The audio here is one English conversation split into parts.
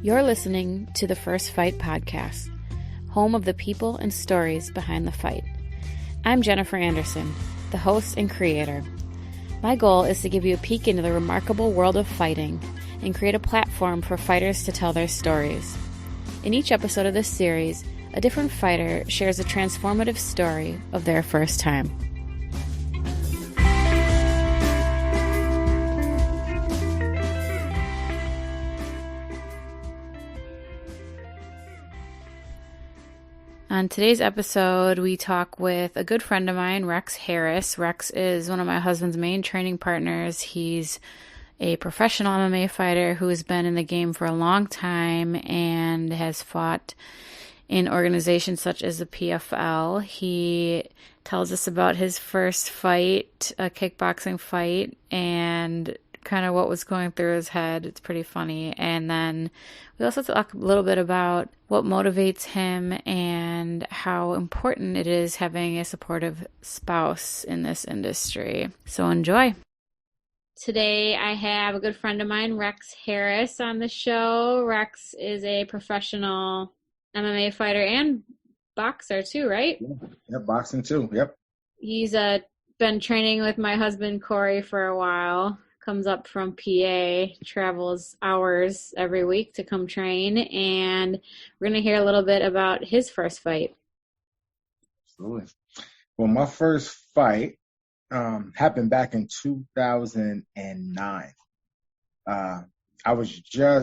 You're listening to the First Fight Podcast, home of the people and stories behind the fight. I'm Jennifer Anderson, the host and creator. My goal is to give you a peek into the remarkable world of fighting and create a platform for fighters to tell their stories. In each episode of this series, a different fighter shares a transformative story of their first time. On today's episode, we talk with a good friend of mine, Rex Harris. Rex is one of my husband's main training partners. He's a professional MMA fighter who has been in the game for a long time and has fought in organizations such as the PFL. He tells us about his first fight, a kickboxing fight, and kind of what was going through his head. It's pretty funny. And then we also talk a little bit about what motivates him and how important it is having a supportive spouse in this industry. So enjoy. Today I have a good friend of mine, Rex Harris, on the show. Rex is a professional MMA fighter and boxer too, right? Yeah, boxing too. Yep. He's been training with my husband, Corey, for a while. Comes up from PA, travels hours every week to come train, and we're going to hear a little bit about his first fight. Absolutely. Well, my first fight happened back in 2009. I was I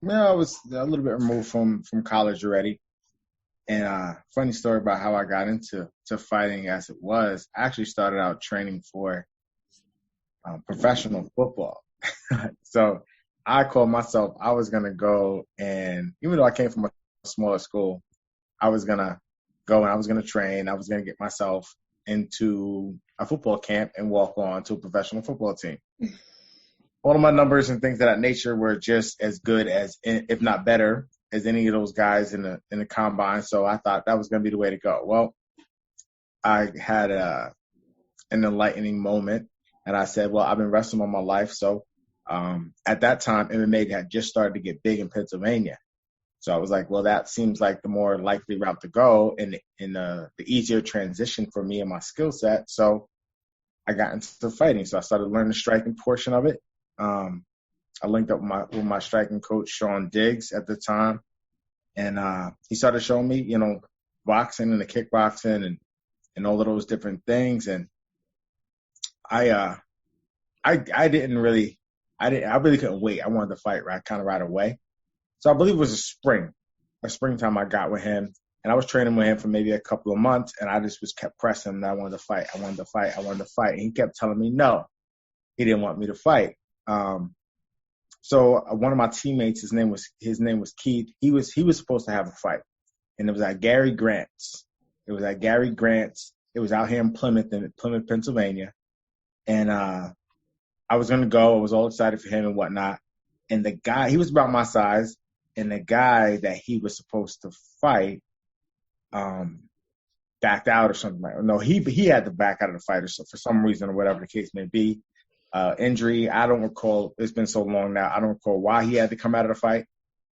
was a little bit removed from college already. And funny story about how I got into fighting as it was. I actually started out training for professional football. So I called myself, I was going to go, and even though I came from a smaller school, I was going to go and I was going to train. I was going to get myself into a football camp and walk on to a professional football team. All of my numbers and things of that nature were just as good as, if not better, as any of those guys in the combine. So I thought that was going to be the way to go. Well, I had an enlightening moment. And I said, well, I've been wrestling all my life. So at that time, MMA had just started to get big in Pennsylvania. So I was like, well, that seems like the more likely route to go and the easier transition for me and my skill set. So I got into fighting. So I started learning the striking portion of it. I linked up with my striking coach, Sean Diggs, at the time. And he started showing me, boxing and the kickboxing and all of those different things. And I really couldn't wait. I wanted to fight right away. So I believe it was springtime I got with him, and I was training with him for maybe a couple of months, and I just kept pressing him that I wanted to fight. And he kept telling me no, he didn't want me to fight. So one of my teammates, his name was Keith. He was supposed to have a fight, and it was at Gary Grant's. It was out here in Plymouth, Pennsylvania. And I was going to go. I was all excited for him and whatnot. And the guy, he was about my size, and the guy that he was supposed to fight backed out or something. No, he had to back out of the fight for some reason or whatever the case may be. Injury, I don't recall. It's been so long now. I don't recall why he had to come out of the fight.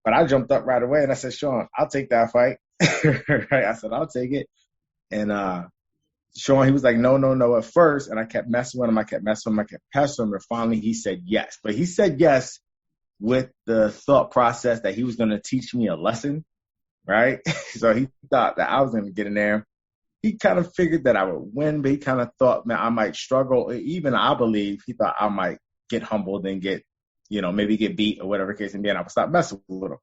But I jumped up right away, and I said, Sean, I'll take that fight. Right? I said, I'll take it. And Sean, he was like, no, at first. And I kept messing with him. I kept pestering him. And finally, he said yes. But he said yes with the thought process that he was going to teach me a lesson, right? So he thought that I was going to get in there. He kind of figured that I would win, but he kind of thought, man, I might struggle. Even I believe he thought I might get humbled and maybe get beat or whatever the case may be, and I would stop messing with him.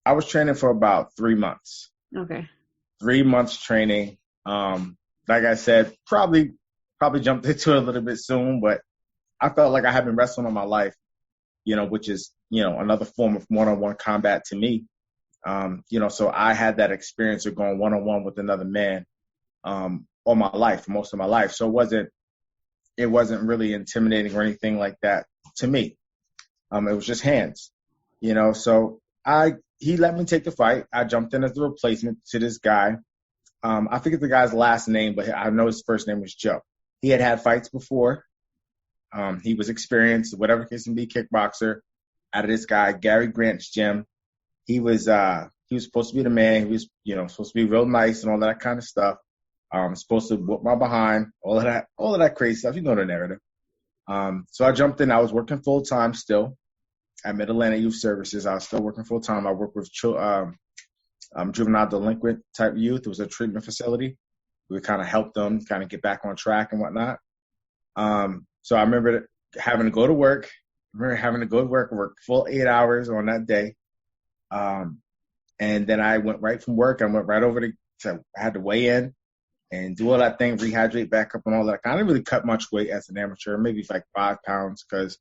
I was training for about 3 months. Okay. 3 months training. Like I said, probably jumped into it a little bit soon, but I felt like I had been wrestling all my life, which is, another form of one-on-one combat to me. So I had that experience of going one-on-one with another man all my life, most of my life. So it wasn't really intimidating or anything like that to me. It was just hands, So he let me take the fight. I jumped in as the replacement to this guy. I forget the guy's last name, but I know his first name was Joe. He had fights before. He was experienced, whatever case may be, kickboxer. out of this guy, Gary Grant's gym. He was supposed to be the man. He was, supposed to be real nice and all that kind of stuff. Supposed to whoop my behind, all of that crazy stuff. You know the narrative. So I jumped in. I was working full time still at Mid-Atlantic Youth Services. I was still working full time. I worked with juvenile delinquent type youth. It was a treatment facility. We would kind of help them kind of get back on track and whatnot. So I remember having to go to work. Work full 8 hours on that day. And then I went right from work. I went right over I had to weigh in and do all that thing, rehydrate back up and all that. I didn't really cut much weight as an amateur, maybe like 5 pounds because,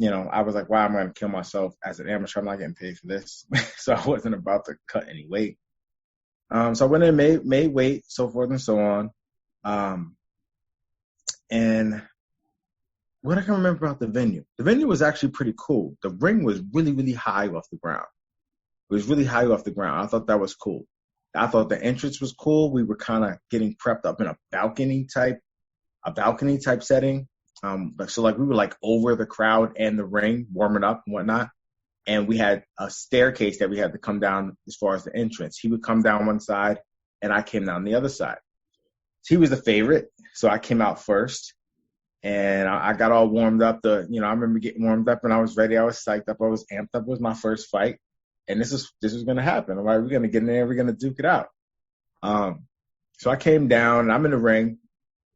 I was like, wow, I'm going to kill myself as an amateur. I'm not getting paid for this. So I wasn't about to cut any weight. So I went in and made weight, so forth and so on. And what I can remember about the venue was actually pretty cool. The ring was really, really high off the ground. It was really high off the ground. I thought that was cool. I thought the entrance was cool. We were kind of getting prepped up in a balcony type setting. So we were like over the crowd and the ring, warming up and whatnot. And we had a staircase that we had to come down as far as the entrance. He would come down one side and I came down the other side. He was the favorite. So I came out first and I got all warmed up. I remember getting warmed up and I was ready. I was psyched up. I was amped up. It was my first fight. And this was going to happen. All right, we're going to get in there. We're going to duke it out. So I came down and I'm in the ring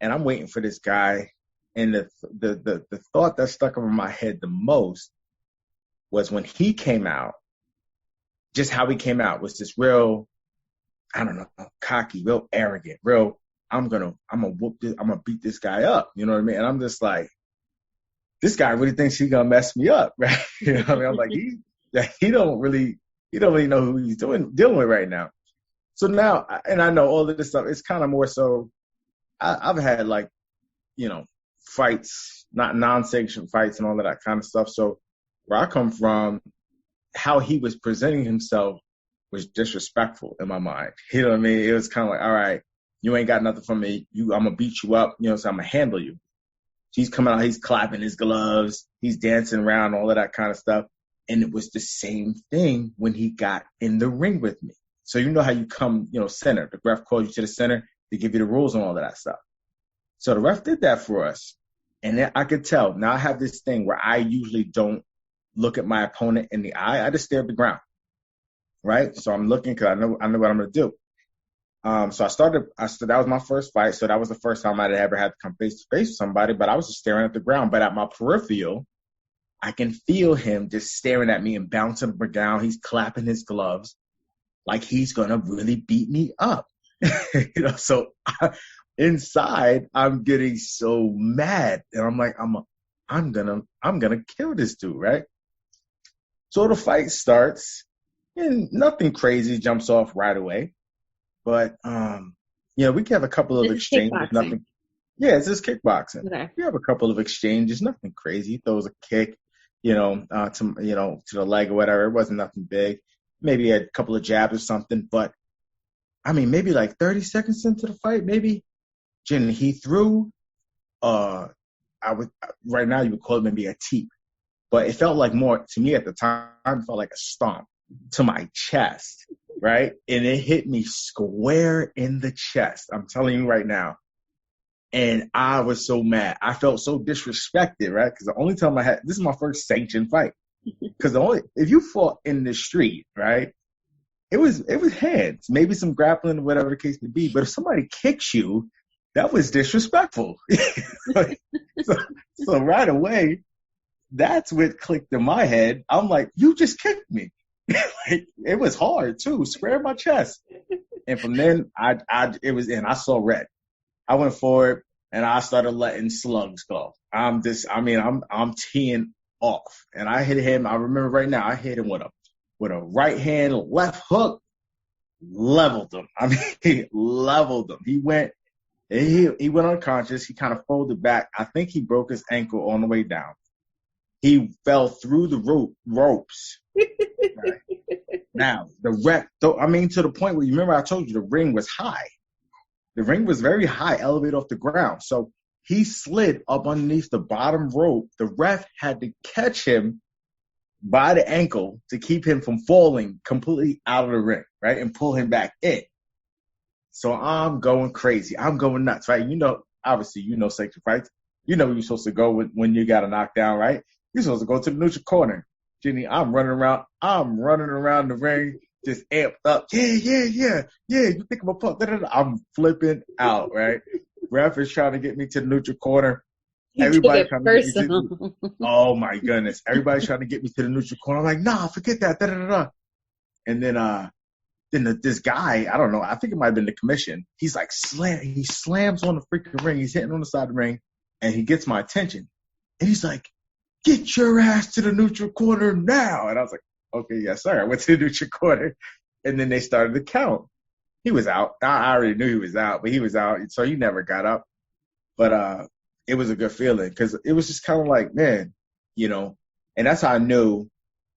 and I'm waiting for this guy. And the thought that stuck over my head the most was when he came out, just how he came out was just real, I don't know, cocky, real arrogant, real, I'm gonna beat this guy up. You know what I mean? And I'm just like, this guy really thinks he's gonna mess me up, right? You know what I mean? I'm like, he don't really know who he's dealing with right now. So now, and I know all of this stuff, it's kind of more so, I've had fights, not non-sanctioned fights and all of that kind of stuff. So where I come from, how he was presenting himself was disrespectful in my mind. You know what I mean? It was kind of like, all right, you ain't got nothing from me. I'm going to beat you up. So I'm going to handle you. He's coming out, he's clapping his gloves, he's dancing around, all of that kind of stuff. And it was the same thing when he got in the ring with me. So you know how you come, center. The ref calls you to the center to give you the rules and all of that stuff. So the ref did that for us. And then I could tell. Now I have this thing where I usually don't look at my opponent in the eye. I just stare at the ground, right? So I'm looking because I know what I'm going to do. So that was my first fight. So that was the first time I'd ever had to come face to face with somebody, but I was just staring at the ground. But at my peripheral, I can feel him just staring at me and bouncing up and down. He's clapping his gloves like he's going to really beat me up. So inside I'm getting so mad and I'm like, I'm going to kill this dude. Right. So the fight starts and nothing crazy jumps off right away. But, we can have a couple of exchanges. Nothing. Yeah, it's just kickboxing. Okay. We have a couple of exchanges, nothing crazy. He throws a kick, to the leg or whatever. It wasn't nothing big. Maybe a couple of jabs or something. But, maybe like 30 seconds into the fight, maybe, Jen, he threw, right now you would call it maybe a teep. But it felt like more, to me at the time, it felt like a stomp to my chest. Right? And it hit me square in the chest. I'm telling you right now. And I was so mad. I felt so disrespected, right? Because the only time this is my first sanctioned fight. Because if you fought in the street, right? It was hands, maybe some grappling or whatever the case may be. But if somebody kicks you, that was disrespectful. So right away, that's what clicked in my head. I'm like, you just kicked me. It was hard too, square in my chest. And from then I saw red. I went forward and I started letting slugs go. I'm teeing off. And I hit him, I remember right now, I hit him with a right hand left hook, leveled him. Leveled him. He went unconscious. He kind of folded back. I think he broke his ankle on the way down. He fell through the ropes. Right. Now, to the point where, you remember I told you the ring was high. The ring was very high, elevated off the ground. So he slid up underneath the bottom rope. The ref had to catch him by the ankle to keep him from falling completely out of the ring, right? And pull him back in. So I'm going crazy. I'm going nuts, right? Obviously, sanctioned fights. You know where you're supposed to go when you got a knockdown, right? You're supposed to go to the neutral corner. Jenny, I'm running around the ring, just amped up. Yeah. You think I'm a punk? I'm flipping out, right? Ref is trying to get me to the neutral corner. Everybody's trying to get me to, oh my goodness. Everybody's trying to get me to the neutral corner. I'm like, nah, forget that. And then this guy, I don't know, I think it might have been the commission. He's like, he slams on the freaking ring. He's hitting on the side of the ring, and he gets my attention. And he's like, get your ass to the neutral corner now. And I was like, okay, yes, sir. I went to the neutral corner. And then they started to count. He was out. I already knew he was out, but he was out. So he never got up. But it was a good feeling because it was just kind of like, man, and that's how I knew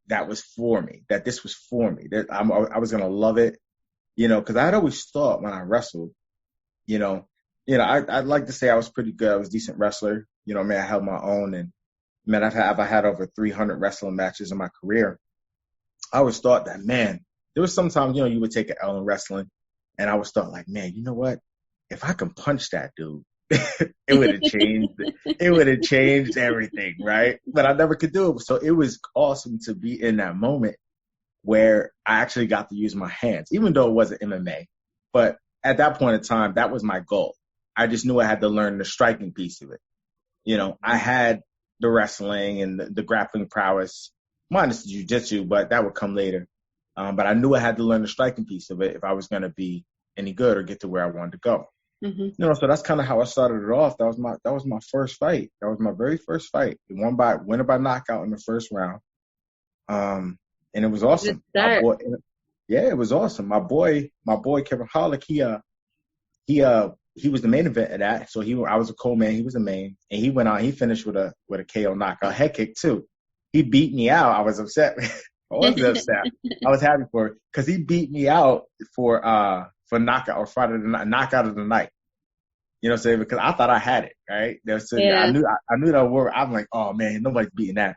that was for me, that this was for me, that I was going to love it, because I had always thought when I wrestled, I'd like to say I was pretty good. I was a decent wrestler. I held my own, and man, I've had over 300 wrestling matches in my career. I always thought that, man, there was sometimes, you would take an L in wrestling, and I always thought like, man, you know what? If I can punch that dude, it would have changed. It would have changed everything, right? But I never could do it. So it was awesome to be in that moment where I actually got to use my hands, even though it wasn't MMA. But at that point in time, that was my goal. I just knew I had to learn the striking piece of it. I had the wrestling and the grappling prowess, minus the jiu-jitsu, but that would come later. But I knew I had to learn the striking piece of it if I was going to be any good or get to where I wanted to go. Mm-hmm. So that's kind of how I started it off. That was my first fight. That was my very first fight. Won by knockout in the first round. And it was awesome. It was awesome. My boy Kevin Hollick, he was the main event of that. So I was a co-main, he was the main, and he went out. He finished with a KO knockout, head kick too. He beat me out. I was upset. I wasn't upset. I was happy for it because he beat me out for knockout or Friday knockout of the night. You know what I'm saying? Because I thought I had it, right? I knew that word. I'm like, oh man, nobody's beating that.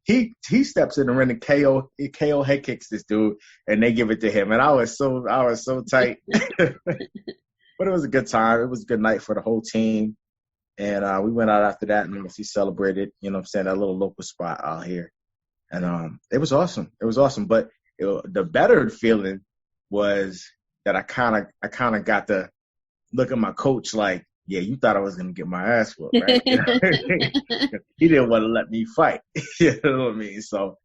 He steps in the ring and KO head kicks this dude, and they give it to him. And I was so tight. But it was a good time. It was a good night for the whole team. And we went out after that and we celebrated, that little local spot out here. And it was awesome. It was awesome. But the better feeling was that I kind of got to look at my coach like, yeah, you thought I was going to get my ass whooped, right? He didn't want to let me fight. You know what I mean? So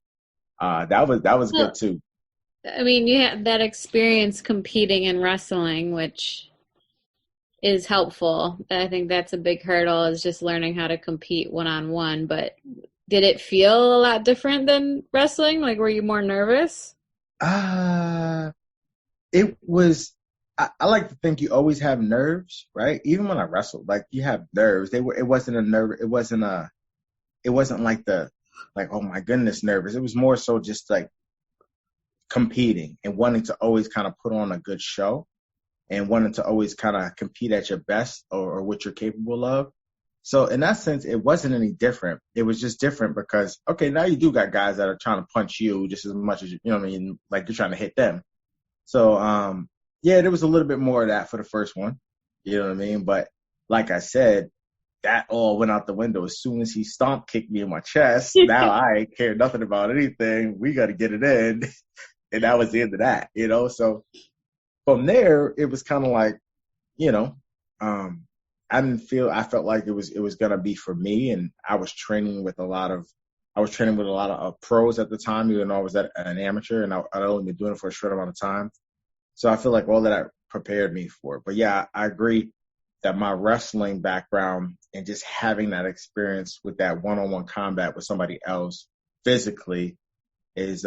that was good too. I mean, you had that experience competing in wrestling, which is helpful. I think that's a big hurdle, is just learning how to compete one-on-one. But did it feel a lot different than wrestling? Like, were you more nervous? It was. I like to think you always have nerves, right? Even when I wrestled, like you have nerves. It wasn't a nerve. It wasn't like oh my goodness, nervous. It was more so just like competing and wanting to always kind of put on a good show and wanting to always kind of compete at your best or what you're capable of. So in that sense, it wasn't any different. It was just different because, okay, now you do got guys that are trying to punch you just as much as you know what I mean? Like you're trying to hit them. So, yeah, there was a little bit more of that for the first one. You know what I mean? But like I said, that all went out the window as soon as he stomp kicked me in my chest. Now I ain't care nothing about anything. We got to get it in. And that was the end of that, So from there, it was kind of like, I felt like it was going to be for me. And I was training with a lot of pros at the time, even though I was an amateur and I'd only been doing it for a short amount of time. So I feel like all that prepared me for it. But yeah, I agree that my wrestling background and just having that experience with that one-on-one combat with somebody else physically is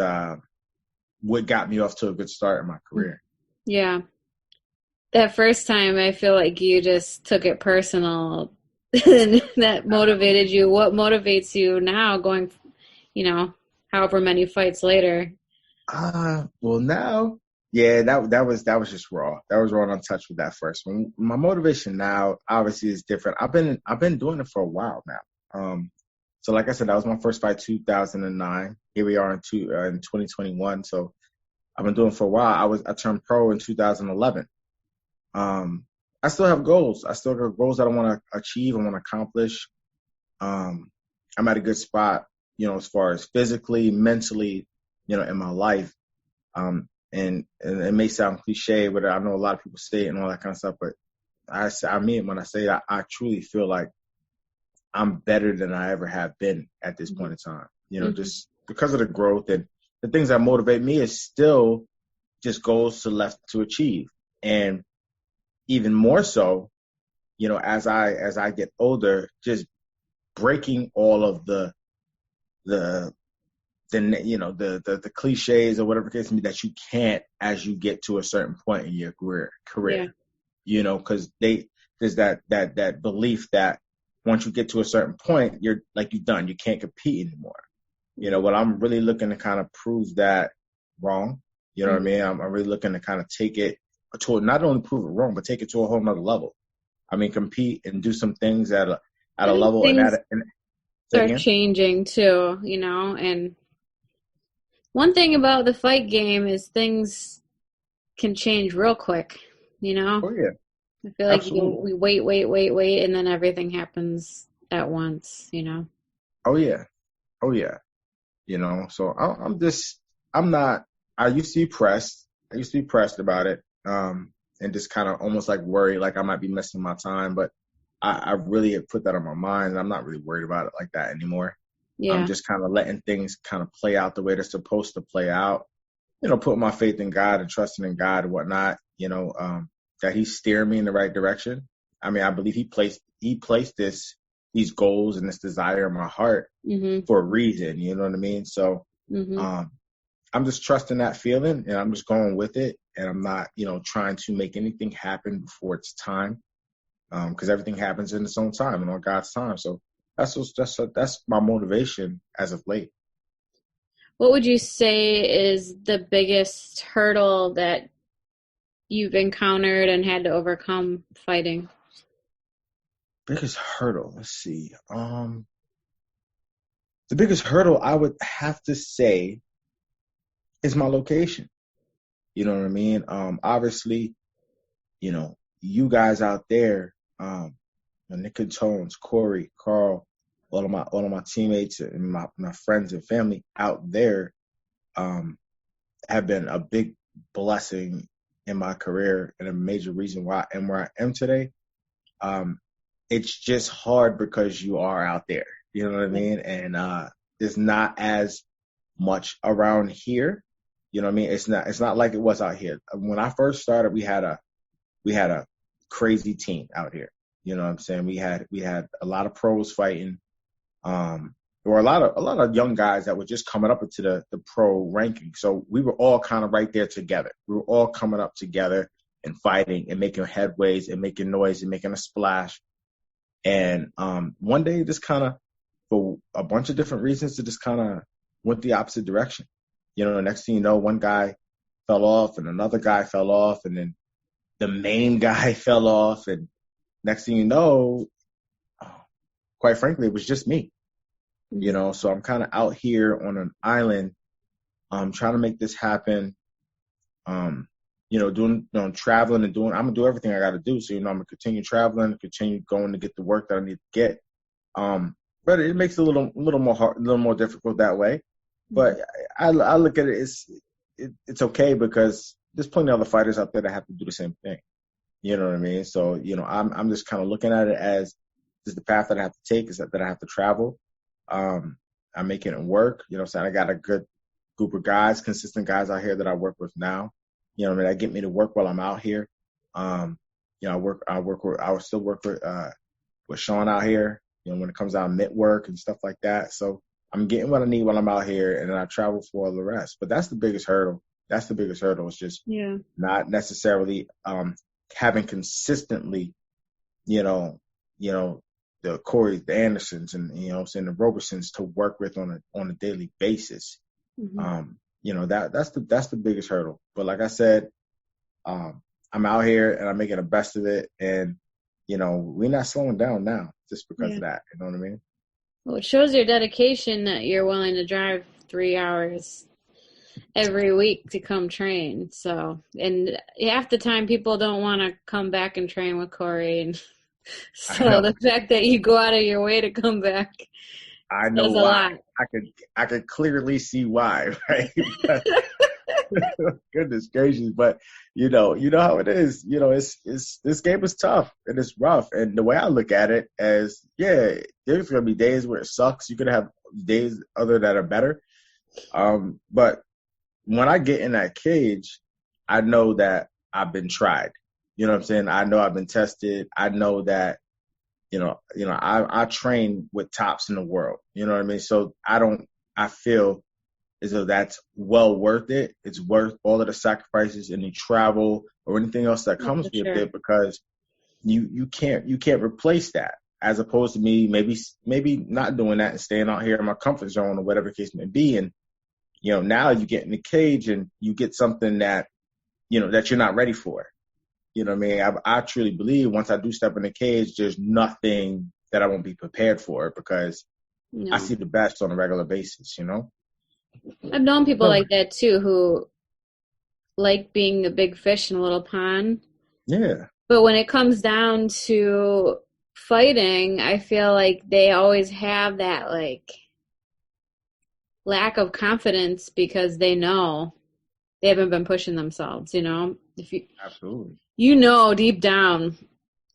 what got me off to a good start in my career. Yeah. That first time, I feel like you just took it personal and that motivated you. What motivates you now going, however many fights later? Well, now, yeah, that was just raw. That was raw and untouched with that first one. My motivation now obviously is different. I've been doing it for a while now. So like I said, that was my first fight, 2009. Here we are in 2021. So I've been doing it for a while. I turned pro in 2011. I still have goals. I still got goals that I want to achieve. I want to accomplish. I'm at a good spot, as far as physically, mentally, in my life. And it may sound cliche, but I know a lot of people say it and all that kind of stuff, but I mean it when I say that. I truly feel like I'm better than I ever have been at this point in time, just because of the growth and the things that motivate me is still just goals left to achieve. And even more so, as I get older, just breaking all of the cliches or whatever case may be that you can't as you get to a certain point in your career, because there's that belief that once you get to a certain point, you're done. You can't compete anymore. What I'm really looking to kind of prove that wrong. You know what I mean? I'm really looking to kind of take it to not only prove it wrong, but take it to a whole nother level. I mean, compete and do some things at a level and start changing too, and one thing about the fight game is things can change real quick, Oh yeah. I feel like we wait, and then everything happens at once, Oh yeah. So I used to be pressed. I used to be pressed about it, and just kind of almost like worried, like I might be missing my time. But I really have put that on my mind, and I'm not really worried about it like that anymore. Yeah. I'm just kind of letting things kind of play out the way they're supposed to play out. Putting my faith in God and trusting in God and whatnot. That He's steering me in the right direction. I mean, I believe He placed these goals and this desire in my heart for a reason. You know what I mean? So I'm just trusting that feeling, and I'm just going with it, and I'm not, trying to make anything happen before it's time, because everything happens in its own time and on God's time. So that's my motivation as of late. What would you say is the biggest hurdle that you've encountered and had to overcome fighting? Biggest hurdle, let's see. The biggest hurdle I would have to say is my location. You know what I mean? Obviously, you guys out there, Nick and Tones, Corey, Carl, all of my teammates and my friends and family out there, have been a big blessing in my career and a major reason why I am where I am today. It's just hard because you are out there. You know what I mean? And there's not as much around here. You know what I mean? It's not like it was out here. When I first started, we had a crazy team out here. You know what I'm saying? We had a lot of pros fighting. There were a lot of young guys that were just coming up into the pro ranking. So we were all kind of right there together. We were all coming up together and fighting and making headways and making noise and making a splash. And one day, just kind of, for a bunch of different reasons, it just kind of went the opposite direction. Next thing you know, one guy fell off and another guy fell off, and then the main guy fell off, and next thing you know, quite frankly, it was just me. So I'm kind of out here on an island, trying to make this happen. Doing traveling and I'm gonna do everything I got to do. So I'm gonna continue traveling, continue going to get the work that I need to get. But it makes it a little more hard, a little more difficult that way. But I look at it, it's okay, because there's plenty of other fighters out there that have to do the same thing. You know what I mean? So I'm just kind of looking at it as this is the path that I have to take, is that I have to travel. I'm making it work. I got a good group of guys, consistent guys out here that I work with now. That get me to work while I'm out here. I still work with Sean out here, when it comes out mitt work and stuff like that. So I'm getting what I need while I'm out here, and then I travel for all the rest. But that's the biggest hurdle. It's just not necessarily having consistently, the Corey, the Andersons, and the Robersons to work with on a daily basis. That's the biggest hurdle. But like I said, I'm out here and I'm making the best of it, and we're not slowing down now just because of that. You know what I mean? Well, it shows your dedication that you're willing to drive 3 hours every week to come train. So, and half the time people don't want to come back and train with Corey. And I so the know. fact that you go out of your way to come back I know says a why. lot. I could clearly see why, right? Goodness gracious, but you know how it is. It's this game is tough and it's rough. And the way I look at it as, yeah, there's gonna be days where it sucks. You're gonna have days other that are better. But when I get in that cage, I know that I've been tried. You know what I'm saying? I know I've been tested. I know that I train with tops in the world. You know what I mean? So I feel as though that's well worth it. It's worth all of the sacrifices, any travel or anything else that Yeah, comes for with sure. it, because you can't replace that. As opposed to me maybe not doing that and staying out here in my comfort zone or whatever the case may be. And now you get in the cage and you get something that that you're not ready for. You know what I mean? I truly believe once I do step in the cage, there's nothing that I won't be prepared for, because I No. see the best on a regular basis. I've known people So like that too who like being a big fish in a little pond. yeah, But when it comes down to fighting, I feel like they always have that like lack of confidence because they know they haven't been pushing themselves, you know? If absolutely. you know deep down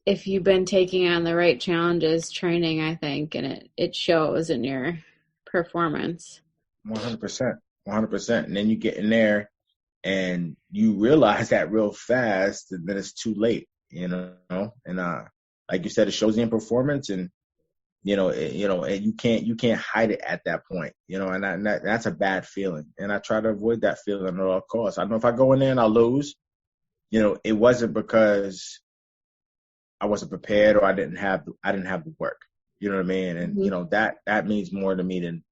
if you've been taking on the right challenges, training, I think, and it shows in your performance. 100%, 100%. And then you get in there and you realize that real fast, and then it's too late. And like you said, it shows you in performance, and and you can't hide it at that point. That's a bad feeling, and I try to avoid that feeling at all costs. I know if I go in there and I lose, it wasn't because I wasn't prepared or I didn't have the work. You know what I mean? And Hmm. that means more to me than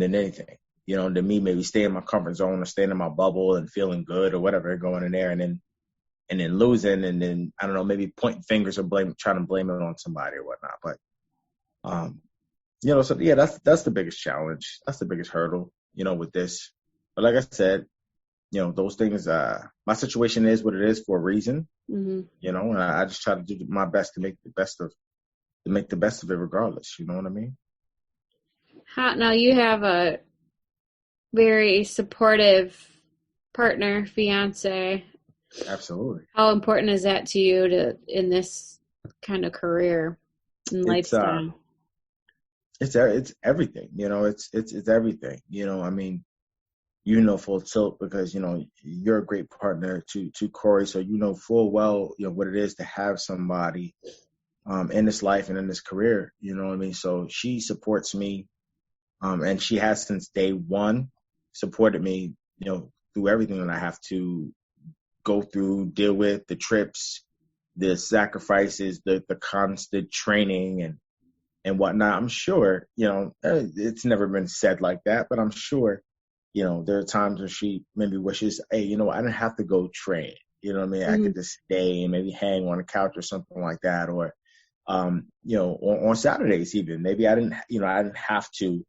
anything. Than me maybe staying in my comfort zone or staying in my bubble and feeling good or whatever, going in there and then losing, and then I don't know, maybe pointing fingers or trying to blame it on somebody or whatnot. But um, so yeah, that's the biggest challenge. That's the biggest hurdle, with this. But like I said, those things. My situation is what it is for a reason. Hmm. And I just try to do my best to make the best of it, regardless. You know what I mean? Now you have a very supportive partner, fiance. Absolutely. How important is that to you to in this kind of career and It's lifestyle? it's everything. It's everything. I mean, full tilt, because you're a great partner to Corey, so full well what it is to have somebody in this life and in this career. You know what I mean? So she supports me, and she has since day one supported me, through everything that I have to go through, deal with, the trips, the sacrifices, the constant training and whatnot. I'm sure, it's never been said like that, but I'm sure, there are times when she maybe wishes, hey, I didn't have to go train. You know what I mean? I Hmm. could just stay and maybe hang on the couch or something like that. Or, on Saturdays even, maybe I didn't have to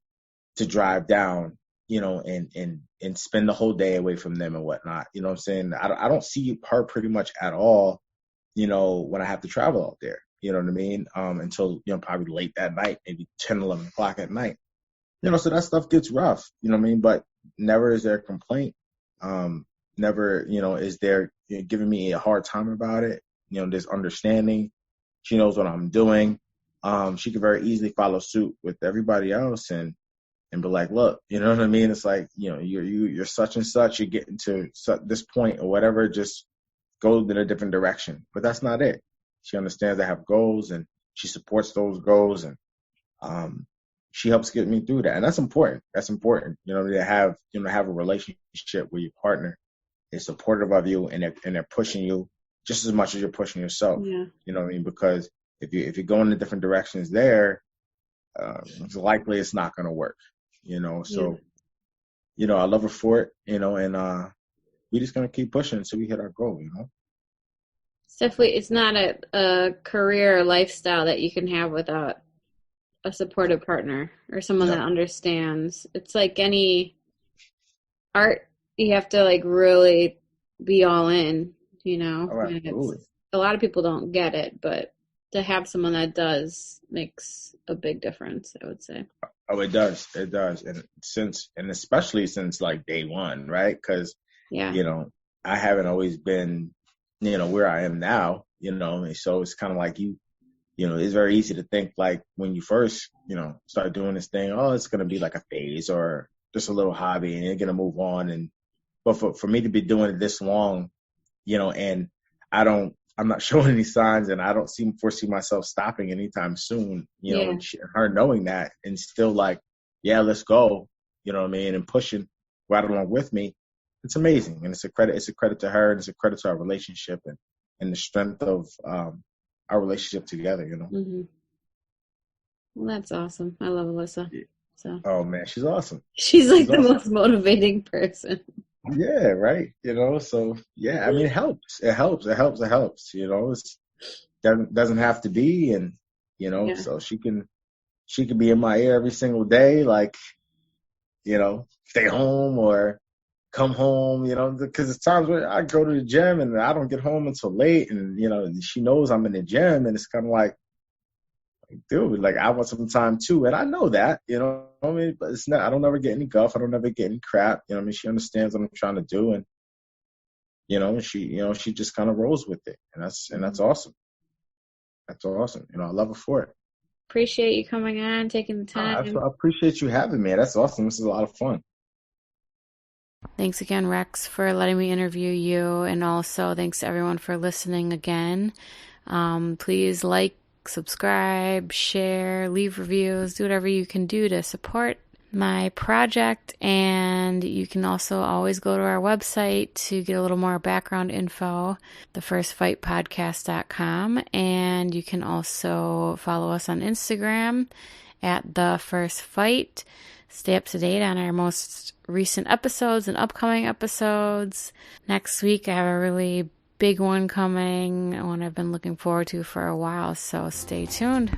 drive down, and spend the whole day away from them and whatnot. You know what I'm saying? I don't see her pretty much at all, when I have to travel out there. You know what I mean? Until, probably late that night, maybe 10, 11 o'clock at night. So that stuff gets rough, you know what I mean? But never is there a complaint. Never, is there giving me a hard time about it. There's understanding. She knows what I'm doing. She could very easily follow suit with everybody else and be like, look, you know what I mean? It's like, you're such and such, you're getting to this point or whatever, just go in a different direction. But that's not it. She understands I have goals, and she supports those goals, and um, she helps get me through that. And that's important. That's important, to have a relationship where your partner is supportive of you, and they're pushing you just as much as you're pushing yourself. Yeah. You know what I mean? Because if you go in the different directions there, it's likely it's not going to work. Yeah. So I love her for it. And we just gonna keep pushing until we hit our goal. It's definitely it's not a career or lifestyle that you can have without a supportive partner or someone that understands. It's like any art, you have to like really be all in, you know. Oh, And absolutely. a lot of people don't get it, but to have someone that does makes a big difference, I would say. Oh, it does. It does. And especially since like day one, right? Because, Yeah. you know, I haven't always been, you know, where I am now, you know, and so it's kind of like you know, it's very easy to think like when you first, you know, start doing this thing, oh, it's going to be like a phase or just a little hobby and you're going to move on. But for me to be doing it this long, you know, and I'm not showing any signs and I don't foresee myself stopping anytime soon, you know, Yeah. and her knowing that and still like, yeah, let's go, you know what I mean? And pushing right along with me. It's amazing. And it's a credit to her and it's a credit to our relationship and the strength of, our relationship together, you know? Mm-hmm. Well, that's awesome. I love Alyssa. Yeah. So Oh man, she's awesome. she's like She's the awesome. most motivating person. Yeah, right. You know, so yeah, I mean, it helps. It helps. It helps. It helps. You know, it's doesn't have to be, and you know, Yeah. so she can be in my ear every single day, like you know, stay home or come home. You know, because it's times where I go to the gym and I don't get home until late, and you know, she knows I'm in the gym, and it's kind of like, dude, like I want some time too, and I know that, you know. What I mean, but it's not. I don't ever get any guff. I don't ever get any crap. You know, what I mean, she understands what I'm trying to do, and you know, she just kind of rolls with it, and that's awesome. That's awesome. You know, I love her for it. Appreciate you coming on, taking the I time. appreciate you having me. That's awesome. This is a lot of fun. Thanks again, Rex, for letting me interview you. And also thanks to everyone for listening again. Please like, subscribe, share, leave reviews, do whatever you can do to support my project. And you can also always go to our website to get a little more background info, thefirstfightpodcast.com. And you can also follow us on Instagram at The First Fight. Stay up to date on our most recent episodes and upcoming episodes. Next week, I have a really big one coming, one I've been looking forward to for a while, so stay tuned.